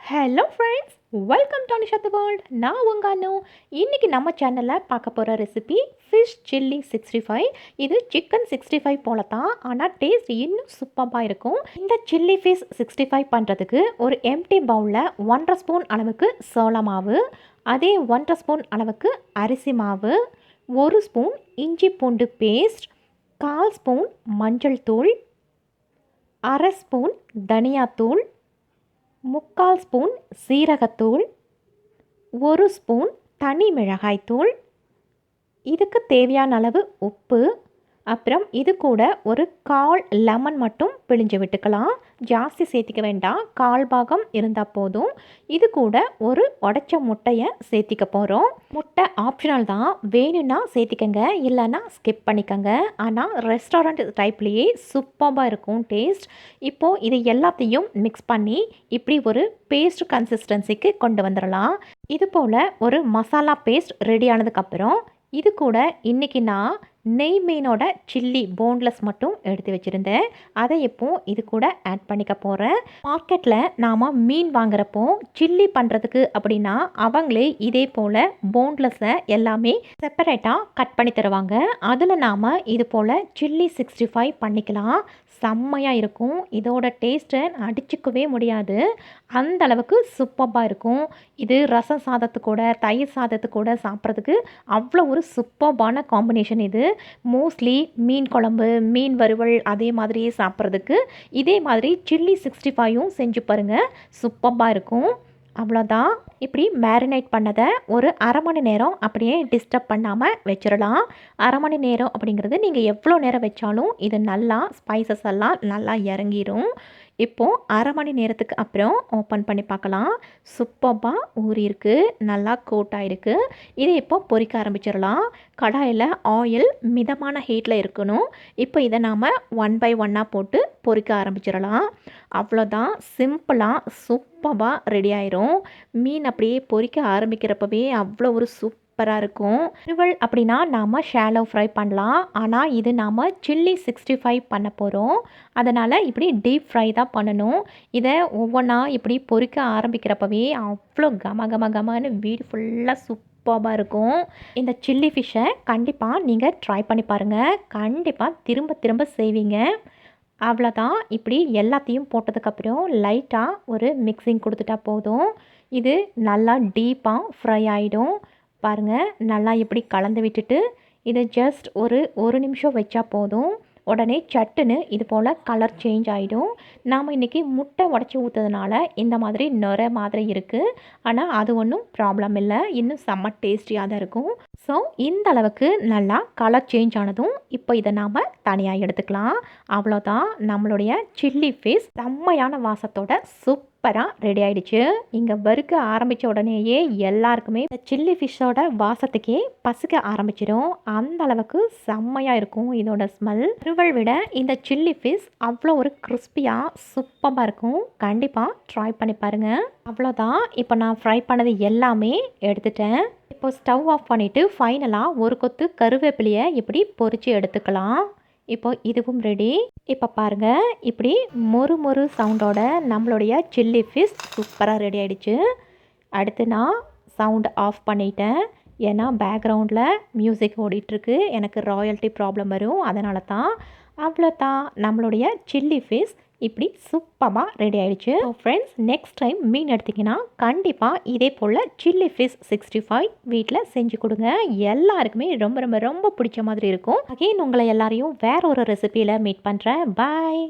Hello friends, welcome to Anisha the world. நான் உங்கள் அனு. இன்றைக்கி நம்ம சேனலில் பார்க்க போகிற ரெசிபி ஃபிஷ் சில்லி 65. இது சிக்கன் 65 போல தான், ஆனால் டேஸ்ட் இன்னும் சூப்பராக இருக்கும். இந்த சில்லி ஃபிஷ் 65 பண்ணுறதுக்கு ஒரு எம்டி பவுலில் 1.5 ஸ்பூன் அளவுக்கு சோள மாவு, அதே 1.5 ஸ்பூன் அளவுக்கு அரிசி மாவு, 1 ஸ்பூன் இஞ்சி பூண்டு பேஸ்ட், 1/4 ஸ்பூன் மஞ்சள் தூள், 1/2 ஸ்பூன் தனியாத்தூள், 3/4 ஸ்பூன் சீரகத்தூள், 1 ஸ்பூன் தனி மிளகாய்த்தூள், இதுக்கு தேவையான அளவு உப்பு, அப்புறம் இது கூட ஒரு 1/4 லெமன் மட்டும் பிழிஞ்சு விட்டுக்கலாம். ஜாஸ்தி சேர்த்திக்க வேண்டாம், 1/4 பாகம் இருந்தால் போதும். இது கூட ஒரு உடைச்ச முட்டையை சேர்த்திக்க போகிறோம். முட்டை ஆப்ஷனல் தான், வேணும்னா சேர்த்திக்கங்க, இல்லைன்னா ஸ்கிப் பண்ணிக்கோங்க. ஆனால் ரெஸ்டாரண்ட் டைப்லேயே சூப்பராக இருக்கும் டேஸ்ட். இப்போது இது எல்லாத்தையும் மிக்ஸ் பண்ணி இப்படி ஒரு பேஸ்ட் கன்சிஸ்டன்சிக்கு கொண்டு வந்துடலாம். இது போல் ஒரு மசாலா பேஸ்ட் ரெடி ஆனதுக்கப்புறம் இது கூட இன்றைக்கி நான் நெய் மீனோட சில்லி போன்லெஸ் மட்டும் எடுத்து வச்சுருந்தேன். அதை இப்போ இது கூட ஆட் பண்ணிக்க போகிறேன். மார்க்கெட்டில் நாம் மீன் வாங்குறப்போ சில்லி பண்ணுறதுக்கு அப்படின்னா அவங்களே இதே போல் போன்லெஸ்ஸை எல்லாமே செப்பரேட்டாக கட் பண்ணி தருவாங்க. அதில் நாம் இது போல் சில்லி 65 பண்ணிக்கலாம். செம்மையாக இருக்கும். இதோட டேஸ்ட்டை அடிச்சுக்கவே முடியாது, அந்த அளவுக்கு சூப்பராக இருக்கும். இது ரசம் சாதத்து கூட தயிர் சாதத்து கூட சாப்பிட்றதுக்கு அவ்வளோ ஒரு சூப்பரான காம்பினேஷன். இது மோஸ்ட்லி மீன் குழம்பு, மீன் வறுவல் அதே மாதிரியே சாப்பிட்றதுக்கு இதே மாதிரி சில்லி 65யும் செஞ்சு பாருங்கள், சூப்பராக இருக்கும். அவ்வளோதான். இப்படி மேரினேட் பண்ணதை ஒரு அரை மணி நேரம் அப்படியே டிஸ்டர்ப் பண்ணாமல் வச்சிடலாம். அரை மணி நேரம் அப்படிங்கிறது நீங்கள் எவ்வளோ நேரம் வச்சாலும் இது நல்லா ஸ்பைசஸ் எல்லாம் நல்லா இறங்கிடும். இப்போது அரை மணி நேரத்துக்கு அப்புறம் ஓப்பன் பண்ணி பார்க்கலாம். சூப்பராக ஊறியிருக்கு, நல்லா கோட் ஆகிருக்கு. இதை இப்போ பொரிக்க ஆரம்பிச்சிடலாம். கடாயில் ஆயில் மிதமான ஹீட்டில் இருக்கணும். இப்போ இதை நாம் 1 by 1 போட்டு பொரிக்க ஆரம்பிச்சிடலாம். அவ்வளோதான், சிம்பிளாக சூப்பராக ரெடி ஆயிரும். மீன் அப்படியே பொரிக்க ஆரம்பிக்கிறப்பவே அவ்வளோ ஒரு சூப்பராக இருக்கும். வறுவல் அப்படின்னா நாம் ஷாலோ ஃப்ரை பண்ணலாம், ஆனால் இது நாம் சில்லி 65 பண்ண போகிறோம். அதனால் இப்படி டீப் ஃப்ரை தான் பண்ணணும். இதை ஒவ்வொன்றா இப்படி பொரிக்க ஆரம்பிக்கிறப்பவே அவ்வளோ கம கம கமன்னு வீடு ஃபுல்லாக சூப்பராக இருக்கும். இந்த சில்லி ஃபிஷ்ஷை கண்டிப்பாக நீங்கள் ட்ரை பண்ணி பாருங்கள், கண்டிப்பாக திரும்ப திரும்ப செய்வீங்க. அவ்வளோதான். இப்படி எல்லாத்தையும் போட்டதுக்கப்புறம் லைட்டாக ஒரு மிக்சிங் கொடுத்துட்டா போதும். இது நல்லா டீப்பாக ஃப்ரை ஆகிடும். பாருங்கள், நல்லா இப்படி கலந்து விட்டுட்டு இதை ஜஸ்ட் ஒரு நிமிஷம் வச்சா போதும். உடனே சட்டுன்னு இது போல் கலர் சேஞ்ச் ஆகிடும். நாம் இன்றைக்கி முட்டை உடச்சி ஊற்றுறதுனால இந்த மாதிரி நுரை மாதிரி இருக்குது, ஆனால் அது ஒன்றும் ப்ராப்ளம் இல்லை, இன்னும் செம்ம டேஸ்டியாக தான் இருக்கும். ஸோ இந்த அளவுக்கு நல்லா கலர் சேஞ்ச் ஆனதும் இப்போ இதை நாம் தனியாக எடுத்துக்கலாம். அவ்வளோதான், நம்மளுடைய சில்லி ஃபிஷ் செம்மையான வாசத்தோட சூப்பராக ரெடி ஆகிடுச்சு. இங்கே வறுக்க ஆரம்பித்த உடனேயே எல்லாருக்குமே இந்த சில்லி ஃபிஷ்ஷோட வாசத்துக்கே பசிக்க ஆரம்பிச்சிடும். அந்த அளவுக்கு செம்மையாக இருக்கும் இதோட ஸ்மெல். வறுவல் விட இந்த சில்லி ஃபிஷ் அவ்வளோ ஒரு கிறிஸ்பியாக சூப்பராக இருக்கும். கண்டிப்பாக ட்ரை பண்ணி பாருங்கள். அவ்வளோதான், இப்போ நான் ஃப்ரை பண்ணது எல்லாமே எடுத்துட்டேன். இப்போ ஸ்டவ் ஆஃப் பண்ணிவிட்டு ஃபைனலாக ஒரு கொத்து கருவேப்பிலையை இப்படி பொரித்து எடுத்துக்கலாம். இப்போ இதுவும் ரெடி. இப்போ பாருங்கள், இப்படி மொறு மொறு சவுண்டோட நம்மளுடைய சில்லி ஃபிஷ் சூப்பராக ரெடி ஆகிடுச்சு. அடுத்து நான் சவுண்ட் ஆஃப் பண்ணிட்டேன், ஏன்னா பேக்ரவுண்டில் மியூசிக் ஓடிட்டுருக்கு, எனக்கு ராயல்ட்டி ப்ராப்ளம் வரும், அதனால தான். அவ்வளோதான், நம்மளுடைய சில்லி ஃபிஷ் இப்படி சூப்பராக ரெடி ஆகிடுச்சு. ஸோ ஃப்ரெண்ட்ஸ், நெக்ஸ்ட் டைம் மீன் எடுத்திங்கன்னா கண்டிப்பாக இதே போல் சில்லி ஃபிஷ் 65 வீட்டில் செஞ்சு கொடுங்க. எல்லாருக்குமே ரொம்ப ரொம்ப ரொம்ப பிடிச்ச மாதிரி இருக்கும். அகைன் உங்களை எல்லாரையும் வேற ஒரு ரெசிபியில் மீட் பண்ணுறேன். பாய்.